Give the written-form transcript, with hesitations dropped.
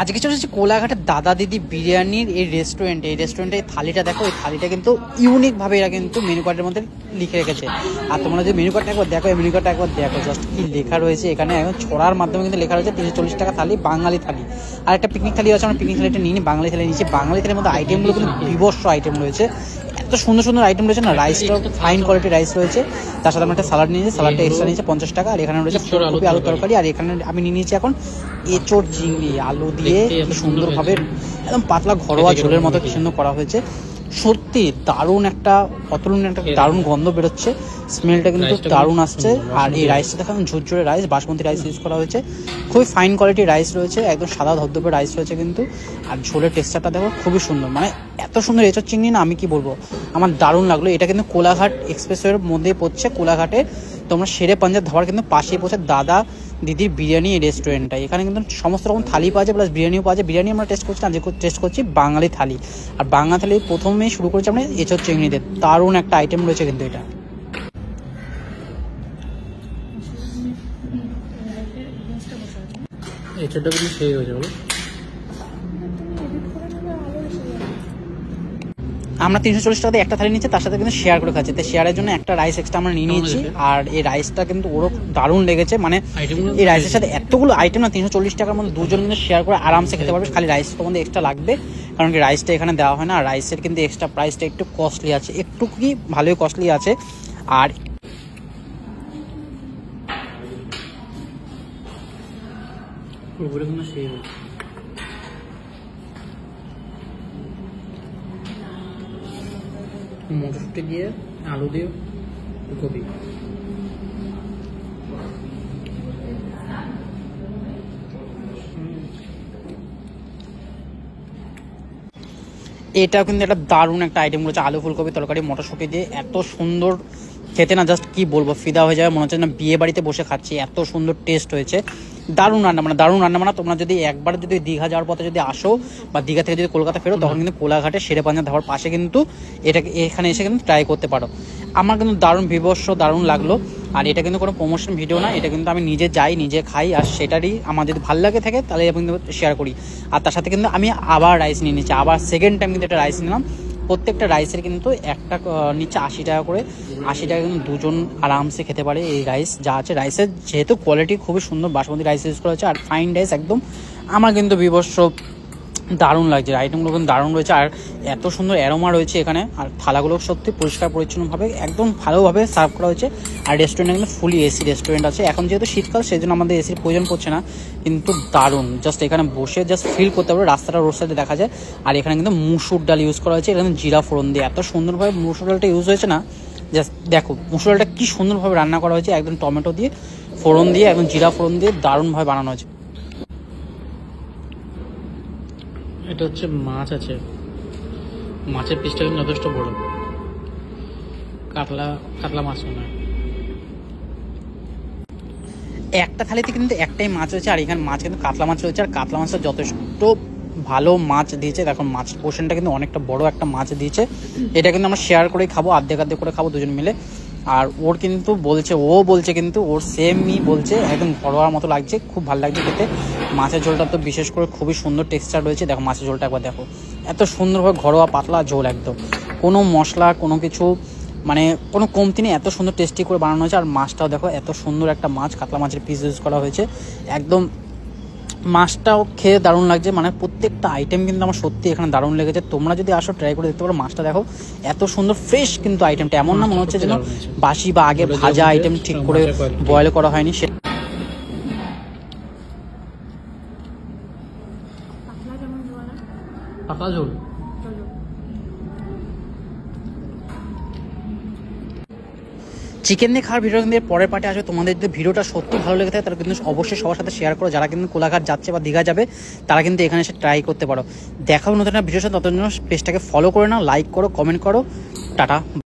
আজকে চলে এসেছি কোলাঘাটের দাদা দিদি বিরিয়ানির এই রেস্টুরেন্টে। এই রেস্টুরেন্টে এই থালিটা দেখো, এই থালিটা কিন্তু ইউনিকভাবে এরা কিন্তু মেনু কার্ডের মধ্যে লিখে রেখেছে। আর তোমরা যদি মেনু কার্ডটা একবার দেখো, এই মেনু কার্ডটা একবার দেখো জাস্ট কি লেখা রয়েছে এখানে। এখন ছড়ার মাধ্যমে কিন্তু লেখা রয়েছে 340 টাকা থালি, বাঙালি থালি। আর একটা পিকনিক থালি আছে, আমরা পিকনিক থালিটা নিয়ে নিই, বাঙালি থালি নিচ্ছি। বাঙালি থালির মধ্যে আইটেমগুলো কিন্তু বিভৎস আইটেম রয়েছে, এত সুন্দর সুন্দর আইটেম রয়েছে না। রাইসটাও ফাইন কোয়ালিটির রাইস রয়েছে, তার সাথে আমরা একটা স্যালাড নিয়েছি, স্যালাডটা এক্সট্রা নিয়েছে 50 টাকা। আর এখানে রয়েছে ফুলকপি আলু তরকারি। আর এখানে আমি নিয়ে নিয়েছি এখন এঁচোড় চিংড়ি আলু দিয়ে কি সুন্দরভাবে একদম পাতলা ঘরোয়া ঝোলের মতো কি সুন্দর করা হয়েছে। সত্যি দারুণ একটা অতুলনীয় একটা দারুণ গন্ধ বেরোচ্ছে, স্মেলটা কিন্তু দারুণ আসছে। আর এই রাইসটা দেখো ঝুরঝুরে রাইস, বাসমতি রাইস ইউজ করা হয়েছে, খুবই ফাইন কোয়ালিটির রাইস রয়েছে, একদম সাদা ধবধবে রাইস রয়েছে কিন্তু। আর ঝোলের টেক্সচারটা দেখো খুবই সুন্দর, মানে এত সুন্দর এঁচোড় চিংড়ি না আমি কি বলবো, আমার দারুণ লাগলো। এটা কিন্তু কোলাঘাট এক্সপ্রেসওয়ের মধ্যেই পড়ছে, কোলাঘাটে তোমরা শেরে পাঞ্জাব ধাবার কিন্তু পাশেই পড়ছে দাদা দিদির বিরিয়ানি এই রেস্টুরেন্টটা। এখানে কিন্তু সমস্ত রকম থালি পাওয়া যায়, প্লাস বিরিয়ানিও পাওয়া যায়। বিরিয়ানি আমরা টেস্ট করছি না, যে টেস্ট করছি বাঙালি থালি। আর বাঙালি থালি প্রথমেই শুরু করেছি আমরা এঁচোড় চিংড়িতে, দারুণ একটা আইটেম রয়েছে কিন্তু এটা। এঁচোড়টা কিন্তু সেই হয়েছে বলো। আমরা 340 টাকা দিয়ে একটা থালি নিচ্ছি, তার সাথে কিন্তু শেয়ার করে খাচ্ছি। তো শেয়ারের জন্য একটা রাইস এক্সট্রা আমরা নিয়ে নিয়েছি। আর এই রাইসটা কিন্তু ওরও দারুণ লেগেছে, মানে এই রাইসের সাথে এতগুলো আইটেম না, 340 টাকার মধ্যে দুজন কিন্তু শেয়ার করে আরামসে খেতে পারবে। খালি রাইস তোমাদের এক্সট্রা লাগবে, কারণ কি রাইসটা এখানে দেওয়া হয় না। আর রাইসের কিন্তু এক্সট্রা প্রাইসটা একটু কস্টলি আছে, একটু কি ভালোই কস্টলি আছে। আর মটরশুঁটি দিয়ে আলু দিয়ে ফুলকপি, এটাও কিন্তু একটা দারুণ একটা আইটেম রয়েছে, আলু ফুলকপি তরকারি মটরশুঁটি দিয়ে, এত সুন্দর খেতে না, জাস্ট কি বলবো, ফিদা হয়ে যাবে, মনে হচ্ছে না বিয়ে বাড়িতে বসে খাচ্ছি, এত সুন্দর টেস্ট হয়েছে। দারুণ রান্না মানে দারুণ রান্না মানে। তোমরা যদি একবার যদি দীঘা যাওয়ার পথে যদি আসো বা দীঘা থেকে যদি কলকাতা ফেরো, তখন কিন্তু কোলাঘাটে শেরে পাঞ্জাব ধাবার পাশে কিন্তু এটাকে এখানে এসে কিন্তু ট্রাই করতে পারো। আমার কিন্তু দারুণ বিভৎস দারুণ লাগলো। আর এটা কিন্তু কোনো প্রমোশন ভিডিও না, এটা কিন্তু আমি নিজে যাই নিজে খাই, আর সেটারই আমার যদি ভালো লাগে থাকে তাহলে আমি কিন্তু শেয়ার করি। আর তার সাথে কিন্তু আমি আবার রাইস নিয়ে নিচ্ছি, আবার সেকেন্ড টাইম কিন্তু একটা রাইস নিলাম। প্রত্যেকটা রাইসের কিন্তু একটা নিচ্ছে 80 টাকা করে, 80 টাকা কিন্তু দুজন আরামসে খেতে পারে এই রাইস যা আছে। রাইসের যেহেতু কোয়ালিটি খুবই সুন্দর, বাসমতি রাইস ইউজ করা হচ্ছে, আর ফাইন রাইস একদম, আমার কিন্তু বিভৎস দারুণ লাগছে। আইটেমগুলো কিন্তু দারুণ রয়েছে, আর এত সুন্দর অ্যারোমা রয়েছে এখানে। আর থালাগুলো সত্যি পরিষ্কার পরিচ্ছন্নভাবে একদম ভালোভাবে সার্ভ করা হয়েছে। আর রেস্টুরেন্টে কিন্তু ফুলি এসি রেস্টুরেন্ট আছে। এখন যেহেতু শীতকাল সেই জন্য আমাদের এসির প্রয়োজন পড়ছে না, কিন্তু দারুণ জাস্ট এখানে বসে জাস্ট ফিল করতে পারবে, রাস্তাটা রোড সাইডে দেখা যায়। আর এখানে কিন্তু মুসুর ডাল ইউজ করা হয়েছে, এখানে জিরা ফোড়ন দিয়ে এত সুন্দরভাবে মুসুর ডালটা ইউজ হয়েছে না, জাস্ট দেখো মুসুর ডালটা কী সুন্দরভাবে রান্না করা হয়েছে, একদম টমেটো দিয়ে ফোড়ন দিয়ে একদম জিরা ফোড়ন দিয়ে দারুণভাবে বানানো হয়েছে। এটা হচ্ছে মাছ আছে, মাছের পিসটা কিন্তু যথেষ্ট বড়, কাতলা মাছ মনে হয়। একটা থালিতে কিন্তু একটাই মাছ রয়েছে, আর এখানে মাছ কিন্তু কাতলা মাছ রয়েছে। আর কাতলা মাছটা যথেষ্ট ভালো মাছ দিয়েছে, দেখো মাছ পোর্শনটা কিন্তু অনেকটা বড় একটা মাছ দিয়েছে। এটা কিন্তু আমরা শেয়ার করেই খাবো, অর্ধেক করে খাবো দুজন মিলে। আর ওর কিন্তু বলছে কিন্তু ওর সেমই বলছে, একদম ঘরোয়ার মতো লাগছে, খুব ভালো লাগছে খেতে। মাছের ঝোলটা তো বিশেষ করে খুবই সুন্দর টেক্সচার রয়েছে, দেখো মাছের ঝোলটা একবার দেখো, এত সুন্দরভাবে ঘরোয়া পাতলা ঝোল, একদম কোনো মশলা কোনো কিছু মানে কোনো কমতি নেই, এত সুন্দর টেস্টি করে বানানো হয়েছে। আর মাছটাও দেখো এত সুন্দর একটা মাছ, কাতলা মাছের পিস ইউজ করা হয়েছে, একদম মাছটাও খেয়ে দারুণ লাগছে। মানে প্রত্যেকটা আইটেম কিন্তু আমার সত্যি এখানে দারুণ লেগেছে। তোমরা যদি আসো ট্রাই করে দেখতে পারো। মাছটা দেখো এত সুন্দর ফ্রেশ, কিন্তু আইটেমটা এমন না মনে হচ্ছে যেন বাসি বা আগে ভাজা আইটেম ঠিক করে বয়েল করা হয়নি। পাতলা ঝোল চিকেন দিয়ে খাওয়ার ভিডিও কিন্তু পরের পার্টে আসবে। তোমাদের যদি ভিডিওটা সত্যি ভালো লেগে থাকে তাহলে কিন্তু অবশ্যই সবার সাথে শেয়ার করো। যারা কিন্তু কোলাঘাট যাচ্ছে বা দীঘা যাবে তারা কিন্তু এখানে এসে ট্রাই করতে পারো। দেখাও নতুন একটা ভিডিওর সাথে, ততদিন পেজটাকে ফলো করে নাও, লাইক করো, কমেন্ট করো। টাটা।